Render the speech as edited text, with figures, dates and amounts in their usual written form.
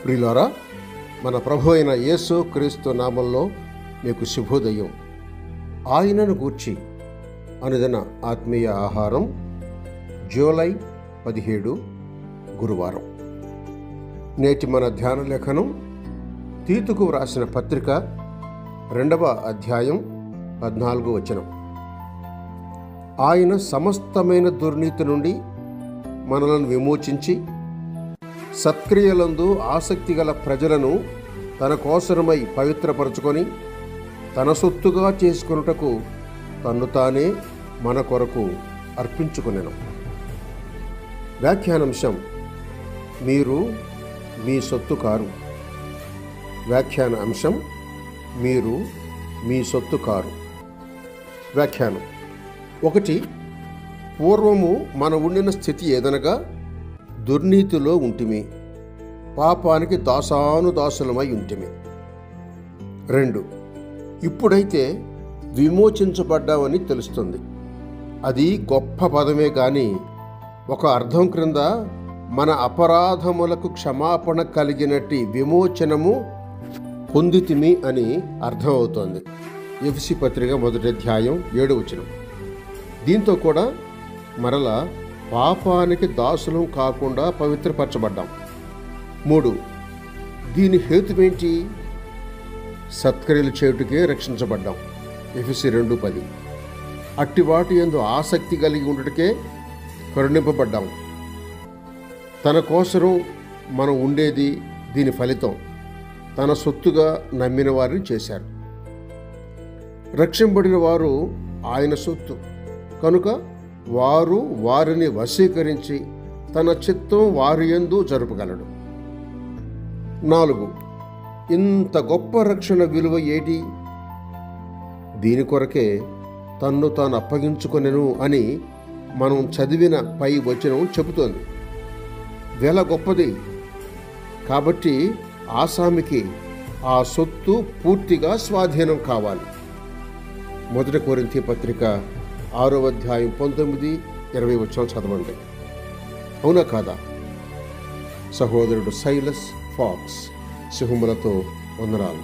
ప్రియులారా, మన ప్రభు అయిన యేసు క్రీస్తు నామంలో మీకు శుభోదయం. ఆయనను గూర్చి అనుదిన ఆత్మీయ ఆహారం, జూలై 17 గురువారం. నేటి మన ధ్యాన లేఖనం తీతుకు వ్రాసిన పత్రిక 2వ అధ్యాయం 14వ వచనం. ఆయన సమస్తమైన దుర్నీతి నుండి మనలను విమోచించి సత్క్రియలందు ఆసక్తి గల ప్రజలను తన కోసరమై పవిత్రపరచుకొని తన సొత్తుగా చేసుకొనుటకు తన్ను తానే మన కొరకు అర్పించుకొనెను. వ్యాఖ్యానాంశం: మీరు మీ సొత్తు కారు. వ్యాఖ్యాన అంశం: మీరు మీ సొత్తు కారు. వ్యాఖ్యానం: 1. పూర్వము మన ఉండిన స్థితి ఏదనగా దుర్నీతిలో ఉంటిమి, పాపానికి దాసానుదాసులమై ఉంటిమి. 2. ఇప్పుడైతే విమోచించబడ్డామని తెలుస్తుంది. అది గొప్ప పదమే గాని ఒక అర్థం క్రింద మన అపరాధములకు క్షమాపణ కలిగినట్టి విమోచనము పొందితిమి అని అర్థమవుతోంది. ఎఫెసీ పత్రిక 1వ అధ్యాయం 7వ వచనం. దీంతో కూడా మరలా పాపానికి దాసులం కాకుండా పవిత్రపరచబడ్డాం. 3. దీని హేతువేంటి? సత్క్రియలు చేయుటకే రక్షించబడ్డాం. ఎఫెసీ 2:10. అట్టి వాటి యందు ఆసక్తి కలిగి ఉండుటకే కరుణింపబడ్డాం. తన కోసరం మనం ఉండేది దీని ఫలితం. తన సొత్తుగా నమ్మిన వారిని చేశారు. రక్షింపబడిన వారు ఆయన సొత్తు కనుక వారు వారిని వశీకరించి తన చిత్తం వారి యందు జరుపగలడు. 4. ఇంత గొప్ప రక్షణ విలువ ఏటి? దీని కొరకే తన్ను తాను అప్పగించుకొనెను అని మనం చదివిన పై వచనం చెబుతోంది. వెల గొప్పది కాబట్టి ఆసామికి ఆ సొత్తు పూర్తిగా స్వాధీనం కావాలి. 1 కొరింథీ పత్రిక 6వ అధ్యాయం 19-20 వచనం చదవండి. అవునా కాదా? సహోదరుడు సైలస్ ఫాక్స్ శుభములతో వందనాలు.